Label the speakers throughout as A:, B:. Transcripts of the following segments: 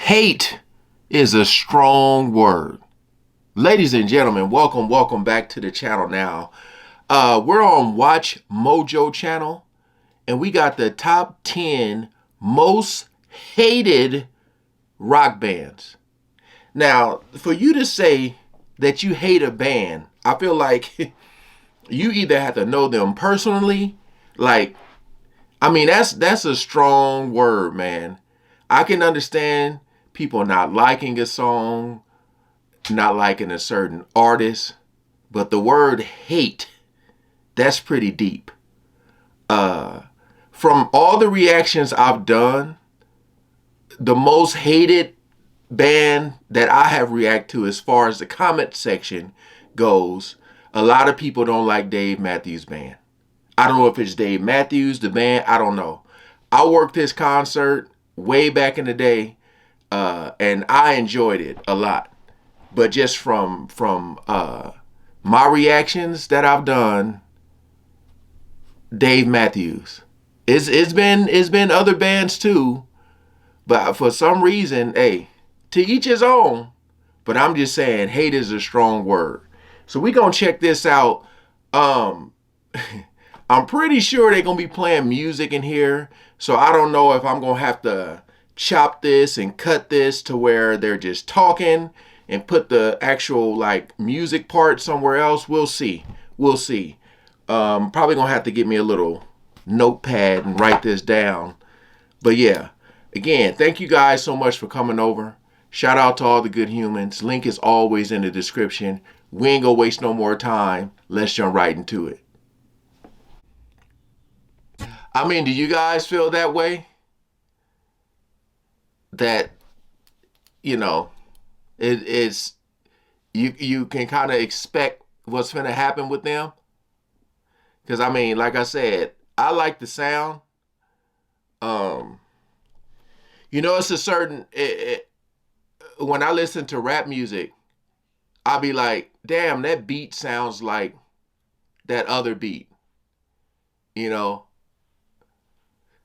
A: Hate is a strong word. Ladies and gentlemen, welcome back to the channel now. We're on Watch Mojo channel, and we got the top 10 most hated rock bands. Now, for you to say that you hate a band, I feel like you either have to know them personally, that's a strong word, man. I can understand people not liking a song, not liking a certain artist, but the word hate, that's pretty deep. From all the reactions I've done, the most hated band that I have reacted to as far as the comment section goes, a lot of people don't like Dave Matthews Band. I don't know if it's Dave Matthews, the band, I don't know. I worked this concert way back in the day, and I enjoyed it a lot. But just from my reactions that I've done, Dave Matthews. It's been other bands too, but for some reason, hey, to each his own. But I'm just saying, hate is a strong word. So we gonna check this out. Um, I'm pretty sure they're gonna be playing music in here. So I don't know if I'm gonna have to chop this and cut this to where they're just talking and put the actual like music part somewhere else. We'll see. We'll see. Probably gonna have to get me a little notepad and write this down. But yeah, again, thank you guys so much for coming over. Shout out to all the good humans. Link is always in the description. We ain't gonna waste no more time. Let's jump right into it. I mean, do you guys feel that way? That, you know, it's you can kind of expect what's gonna happen with them. Because I mean, like I said, I like the sound. Um, it's a certain when I listen to rap music, I'll be like, damn, that beat sounds like that other beat. You know,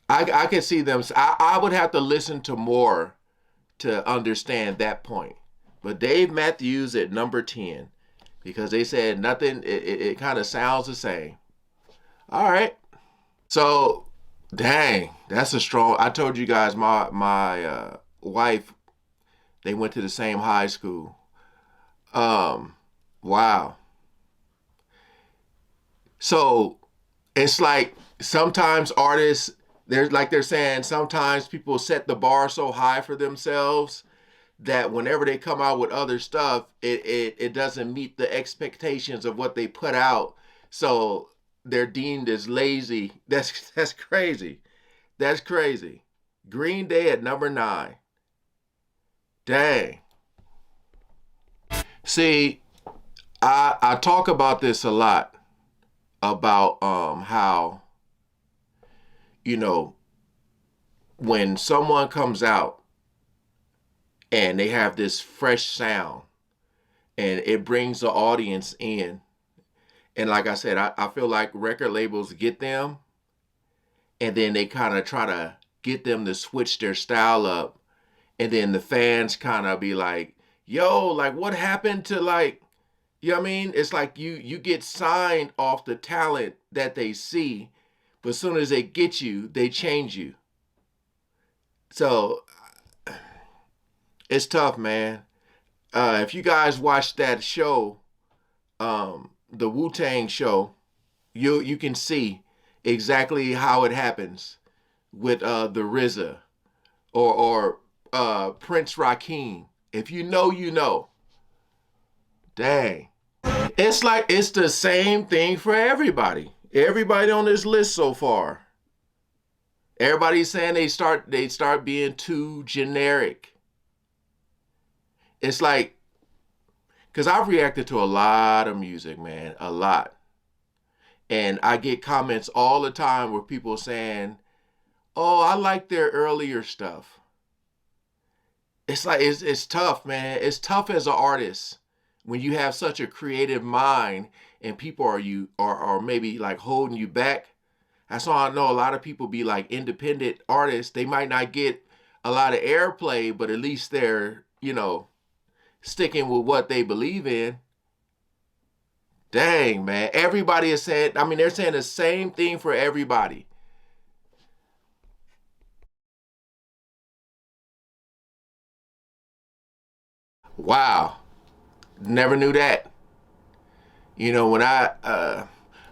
A: I can see them. I would have to listen to more to understand that point. But Dave Matthews at number 10, because they said nothing, it kind of sounds the same. All right. So, dang, that's a strong. I told you guys my wife, they went to the same high school. Wow. So it's like sometimes artists, they're saying sometimes people set the bar so high for themselves that whenever they come out with other stuff, it doesn't meet the expectations of what they put out. So they're deemed as lazy. That's crazy. That's crazy. Green Day at number 9. Dang. See, I talk about this a lot about how, you know, when someone comes out and they have this fresh sound and it brings the audience in. And like I said, I feel like record labels get them and then they kind of try to get them to switch their style up. And then the fans kind of be like, yo, like what happened to like, you know what I mean? It's like you get signed off the talent that they see, but as soon as they get you, they change you. So it's tough, man. If you guys watch that show, the Wu-Tang show, you can see exactly how it happens with the RZA or Prince Rakeem. If you know, you know. Dang. It's like it's the same thing for everybody. Everybody on this list so far. Everybody's saying they start being too generic. It's like, because I've reacted to a lot of music, man, a lot. And I get comments all the time where people saying, oh, I like their earlier stuff. It's like, it's tough, man. It's tough as an artist when you have such a creative mind and people are maybe like holding you back. That's why I know a lot of people be like independent artists. They might not get a lot of airplay, but at least they're, sticking with what they believe in. Dang, man. Everybody is saying, I mean, they're saying the same thing for everybody. Wow. Never knew that. When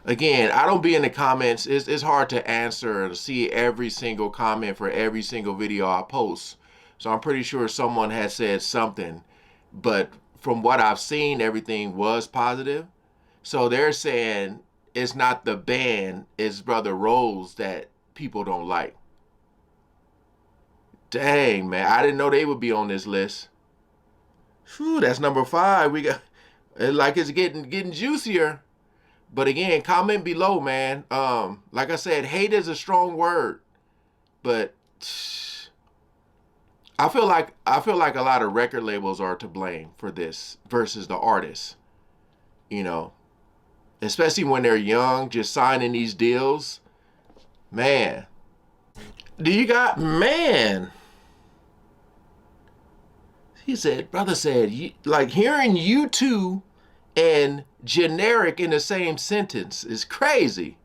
A: again, I don't be in the comments. It's hard to answer and see every single comment for every single video I post. So I'm pretty sure someone has said something. But from what I've seen, everything was positive. So they're saying it's not the band, it's Brother Rose that people don't like. Dang, man. I didn't know they would be on this list. Whew, that's number 5. We got like it's getting juicier. But again, comment below, man. Like I said, hate is a strong word, but I feel like a lot of record labels are to blame for this versus the artists. You know, especially when they're young, just signing these deals. Man, do you got man? He said, brother said, like hearing you two and generic in the same sentence is crazy.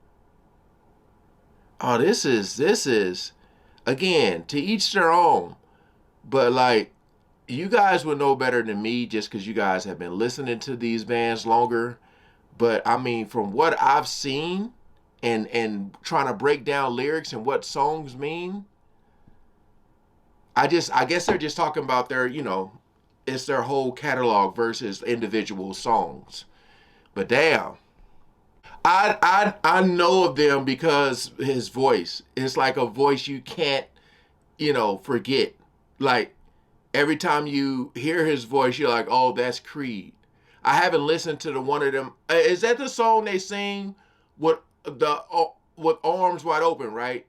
A: Oh, this is again to each their own. But like you guys would know better than me just because you guys have been listening to these bands longer. But I mean, from what I've seen and trying to break down lyrics and what songs mean, I guess they're just talking about their, it's their whole catalog versus individual songs. But damn. I know of them because his voice. It's like a voice you can't, forget. Like every time you hear his voice, you're like, oh, that's Creed. I haven't listened to the one of them. Is that the song they sing with with arms wide open, right?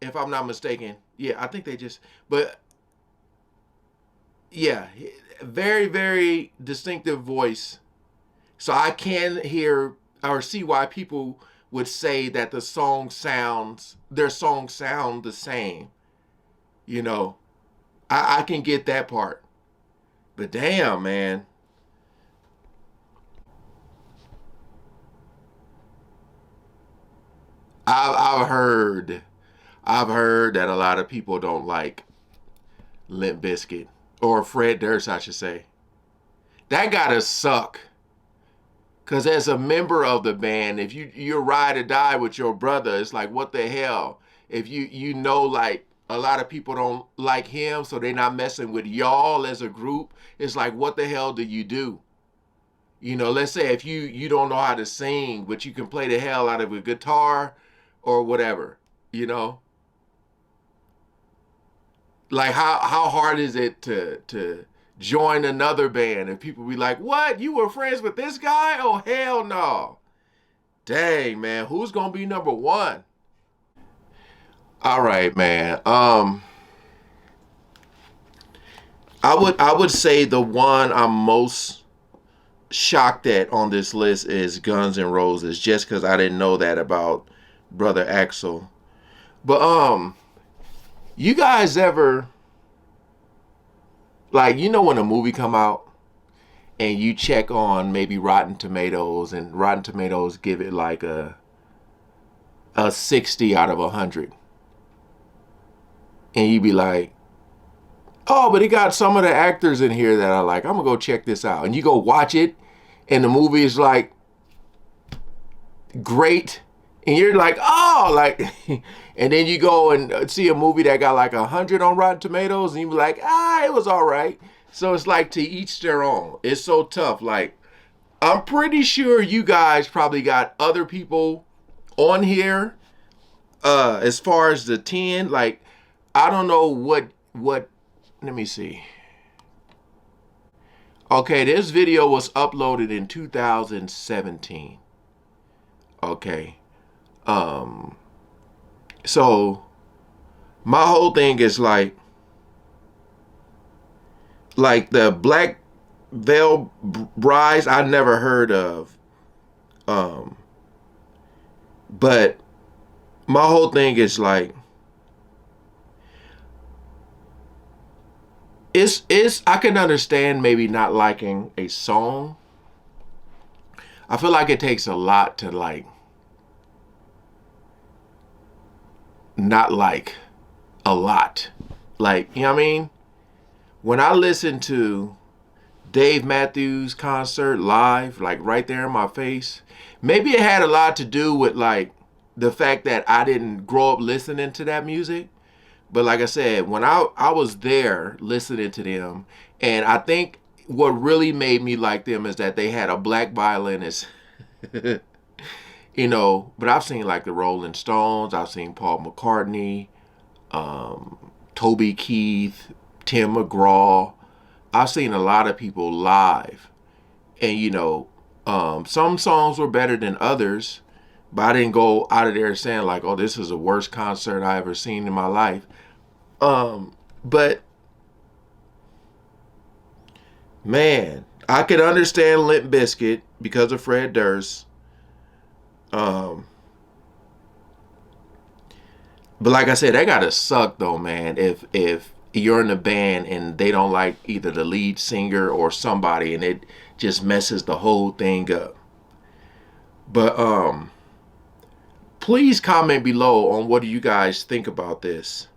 A: If I'm not mistaken. Yeah, I think they just. But yeah, very very distinctive voice. So I can hear or see why people would say that their songs sound the same. You know, I can get that part. But damn, man. I've heard, I've heard that a lot of people don't like Limp Bizkit or Fred Durst, I should say. That gotta suck. Cause as a member of the band, if you're ride or die with your brother, it's like what the hell? If like a lot of people don't like him, so they're not messing with y'all as a group. It's like what the hell do you do? Let's say if you don't know how to sing, but you can play the hell out of a guitar or whatever. You know, like how hard is it to join another band and people be like, "What? You were friends with this guy? Oh hell no!" Dang man, who's gonna be number one? All right, man. I would say the one I'm most shocked at on this list is Guns N' Roses, just because I didn't know that about Brother Axel. But you guys ever like when a movie come out and you check on maybe Rotten Tomatoes and Rotten Tomatoes give it like a 60 out of 100, and you be like, oh, but it got some of the actors in here that I like. I'm gonna go check this out, and you go watch it, and the movie is like great, and you're like, oh, like, and then you go and see a movie that got like 100 on Rotten Tomatoes, and you be like, it was all right. So it's like to each their own. It's so tough. Like, I'm pretty sure you guys probably got other people on here. As far as the 10, like, I don't know what. Let me see. Okay, this video was uploaded in 2017. Okay. Um, so my whole thing is like the Black Veil Brides I never heard of. Um, but my whole thing is like it's I can understand maybe not liking a song. I feel like it takes a lot to like not like a lot. Like, you know what I mean? When I listen to Dave Matthews concert live, like right there in my face, maybe it had a lot to do with like the fact that I didn't grow up listening to that music. But like I said, when I was there listening to them, and I think what really made me like them is that they had a black violinist. You know, but I've seen like the Rolling Stones, I've seen Paul McCartney, Toby Keith, Tim McGraw. I've seen a lot of people live, and you know, some songs were better than others, but I didn't go out of there saying like, "Oh, this is the worst concert I ever seen in my life." But man, I could understand Limp Bizkit because of Fred Durst. Um, but like I said, that gotta suck though, man. If you're in a band and they don't like either the lead singer or somebody, and it just messes the whole thing up. But please comment below on what do you guys think about this.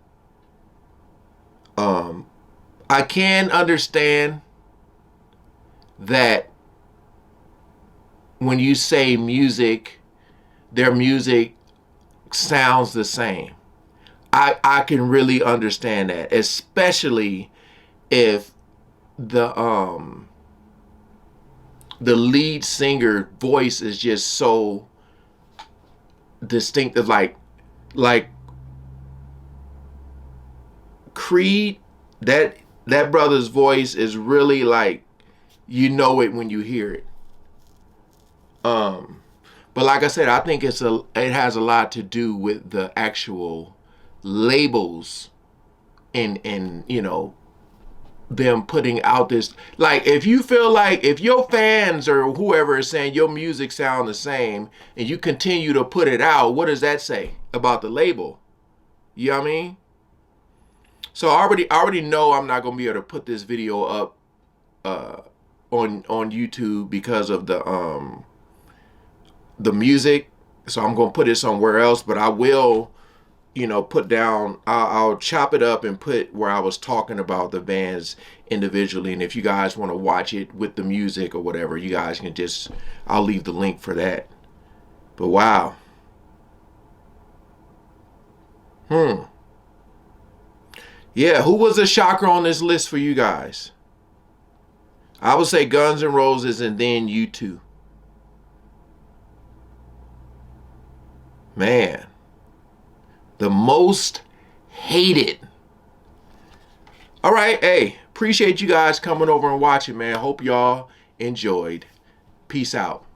A: I can understand that when you say music, their music sounds the same. I can really understand that, especially if the lead singer voice is just so distinctive, like Creed, that brother's voice is really like, you know it when you hear it. But like I said, I think it has a lot to do with the actual labels and you know, them putting out this, like, if you feel like if your fans or whoever is saying your music sound the same and you continue to put it out, what does that say about the label? You know what I mean? So I already know I'm not gonna be able to put this video up on YouTube because of the music. So I'm gonna put it somewhere else, but I will, you know, put down, I'll chop it up and put where I was talking about the bands individually. And if you guys want to watch it with the music or whatever, you guys can just, I'll leave the link for that. But wow. Yeah, who was a shocker on this list for you guys? I would say Guns N' Roses and then U2. Man. The most hated. All right, hey, appreciate you guys coming over and watching, man. Hope y'all enjoyed. Peace out.